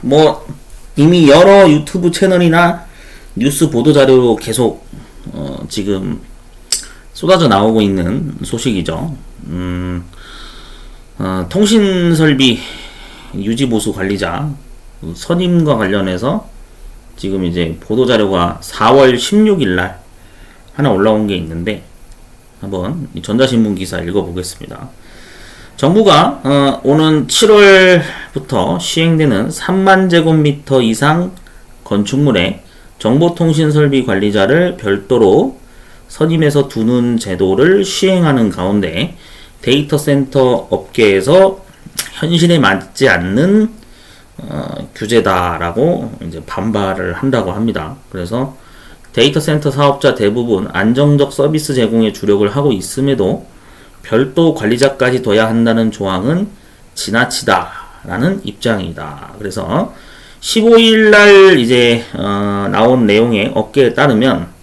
뭐 이미 여러 유튜브 채널이나 뉴스 보도 자료로 계속 지금 쏟아져 나오고 있는 소식이죠. 통신설비 유지보수 관리자 선임과 관련해서 지금 이제 보도 자료가 4월 16일 날 하나 올라온 게 있는데 한번 전자신문 기사 읽어보겠습니다. 정부가 오는 7월부터 시행되는 3만 제곱미터 이상 건축물의 정보통신설비 관리자를 별도로 선임해서 두는 제도를 시행하는 가운데 데이터 센터 업계에서 현실에 맞지 않는 규제다라고 이제 반발을 한다고 합니다. 그래서 데이터 센터 사업자 대부분 안정적 서비스 제공에 주력을 하고 있음에도 별도 관리자까지 둬야 한다는 조항은 지나치다라는 입장이다. 그래서 15일 날 이제 나온 내용의 업계에 따르면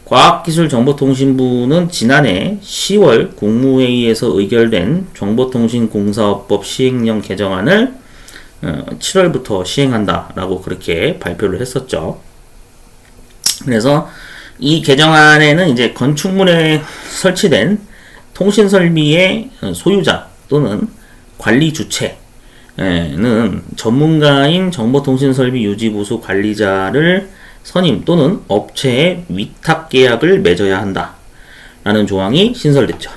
과학기술정보통신부는 지난해 10월 국무회의에서 의결된 정보통신공사업법 시행령 개정안을 7월부터 시행한다라고 그렇게 발표를 했었죠. 그래서 이 개정안에는 이제 건축물에 설치된 통신설비의 소유자 또는 관리 주체는 전문가인 정보통신설비 유지보수 관리자를 선임 또는 업체에 위탁 계약을 맺어야 한다 라는 조항이 신설됐죠.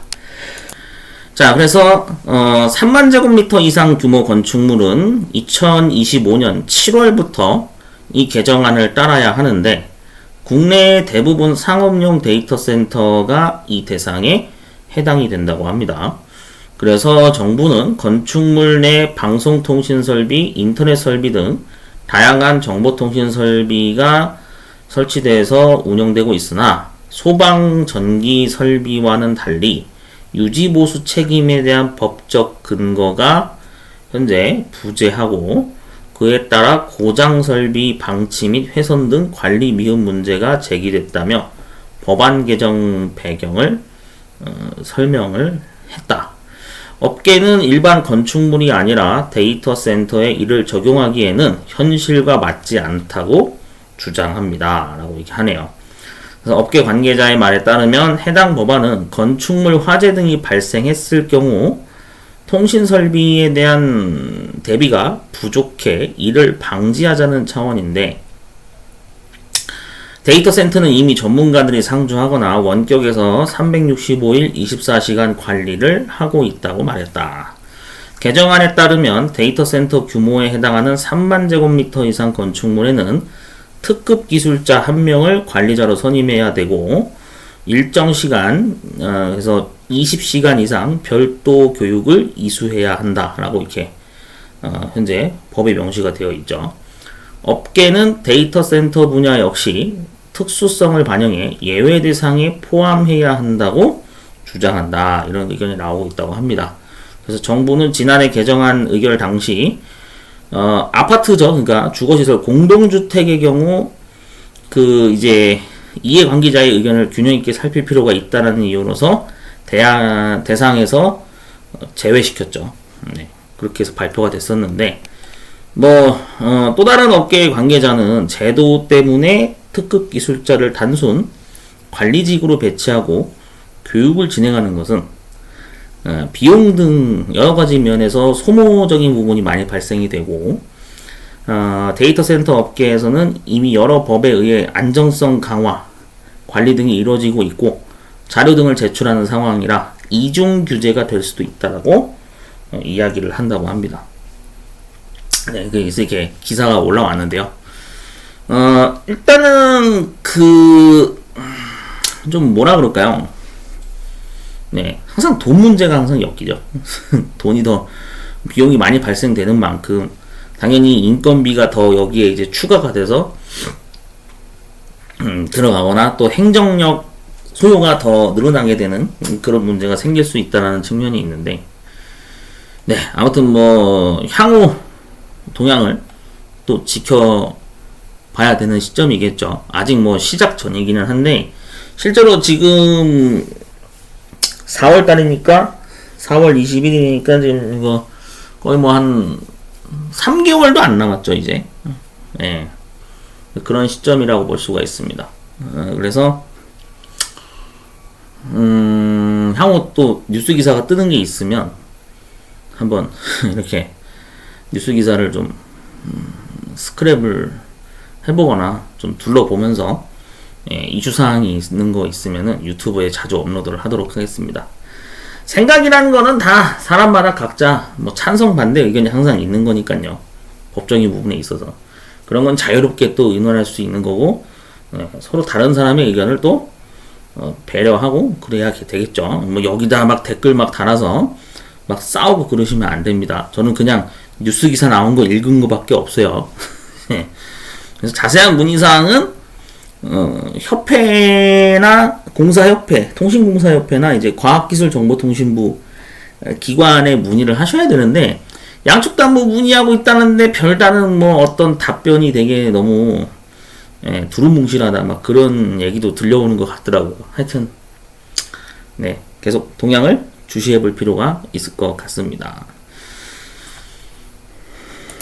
자, 그래서 3만 제곱미터 이상 규모 건축물은 2025년 7월부터 이 개정안을 따라야 하는데 국내 대부분 상업용 데이터 센터가 이 대상에 해당이 된다고 합니다. 그래서 정부는 건축물 내 방송통신 설비, 인터넷 설비 등 다양한 정보통신 설비가 설치돼서 운영되고 있으나 소방 전기 설비와는 달리 유지보수 책임에 대한 법적 근거가 현재 부재하고 그에 따라 고장 설비 방치 및 훼손 등 관리 미흡 문제가 제기됐다며 법안 개정 배경을 설명을 했다. 업계는 일반 건축물이 아니라 데이터 센터에 이를 적용하기에는 현실과 맞지 않다고 주장합니다. 라고 이렇게 하네요. 그래서 업계 관계자의 말에 따르면 해당 법안은 건축물 화재 등이 발생했을 경우 통신 설비에 대한 대비가 부족해 이를 방지하자는 차원인데 데이터 센터는 이미 전문가들이 상주하거나 원격에서 365일 24시간 관리를 하고 있다고 말했다. 개정안에 따르면 데이터 센터 규모에 해당하는 3만 제곱미터 이상 건축물에는 특급 기술자 1명을 관리자로 선임해야 되고 일정 시간, 그래서 20시간 이상 별도 교육을 이수해야 한다라고 이렇게 현재 법에 명시가 되어 있죠. 업계는 데이터 센터 분야 역시 특수성을 반영해 예외 대상에 포함해야 한다고 주장한다. 이런 의견이 나오고 있다고 합니다. 그래서 정부는 지난해 개정안 의결 당시 아파트죠. 그러니까 주거시설 공동주택의 경우 그 이제 이해관계자의 의견을 균형 있게 살필 필요가 있다는 이유로서 대상에서 제외시켰죠. 네, 그렇게 해서 발표가 됐었는데 또 다른 업계의 관계자는 제도 때문에 특급 기술자를 단순 관리직으로 배치하고 교육을 진행하는 것은 비용 등 여러 가지 면에서 소모적인 부분이 많이 발생이 되고 데이터 센터 업계에서는 이미 여러 법에 의해 안정성 강화, 관리 등이 이루어지고 있고 자료 등을 제출하는 상황이라 이중 규제가 될 수도 있다라고 이야기를 한다고 합니다. 네, 그래서 이렇게 기사가 올라왔는데요. 일단은 좀 뭐라 그럴까요? 네, 항상 돈 문제가 항상 엮이죠. 돈이 더 비용이 많이 발생되는 만큼 당연히 인건비가 더 여기에 이제 추가가 돼서 들어가거나 또 행정력 소요가 더 늘어나게 되는 그런 문제가 생길 수 있다는 측면이 있는데, 네, 아무튼 향후 동향을 또 지켜봐야 되는 시점이겠죠. 아직 시작 전이기는 한데 실제로 지금 4월 달이니까 4월 21일이니까 지금 이거 거의 한 3개월도 안 남았죠, 이제. 예. 그런 시점이라고 볼 수가 있습니다. 그래서, 향후 또 뉴스 기사가 뜨는 게 있으면, 한번, 이렇게, 뉴스 기사를 좀, 스크랩을 해보거나, 좀 둘러보면서, 예, 이슈사항이 있는 거 있으면은 유튜브에 자주 업로드를 하도록 하겠습니다. 생각이라는 거는 다 사람마다 각자 뭐 찬성 반대 의견이 항상 있는 거니까요. 법적인 부분에 있어서 그런 건 자유롭게 또 의논할 수 있는 거고, 서로 다른 사람의 의견을 또 배려하고 그래야 되겠죠. 뭐 여기다 막 댓글 막 달아서 막 싸우고 그러시면 안 됩니다. 저는 그냥 뉴스 기사 나온 거 읽은 거밖에 없어요. 그래서 자세한 문의사항은 협회나 공사협회, 통신공사협회나 이제 과학기술정보통신부 기관에 문의를 하셔야 되는데, 양쪽 다 뭐 문의하고 있다는데 별다른 뭐 어떤 답변이 되게 너무 두루뭉실하다 막 그런 얘기도 들려오는 것 같더라고요. 하여튼 네, 계속 동향을 주시해 볼 필요가 있을 것 같습니다.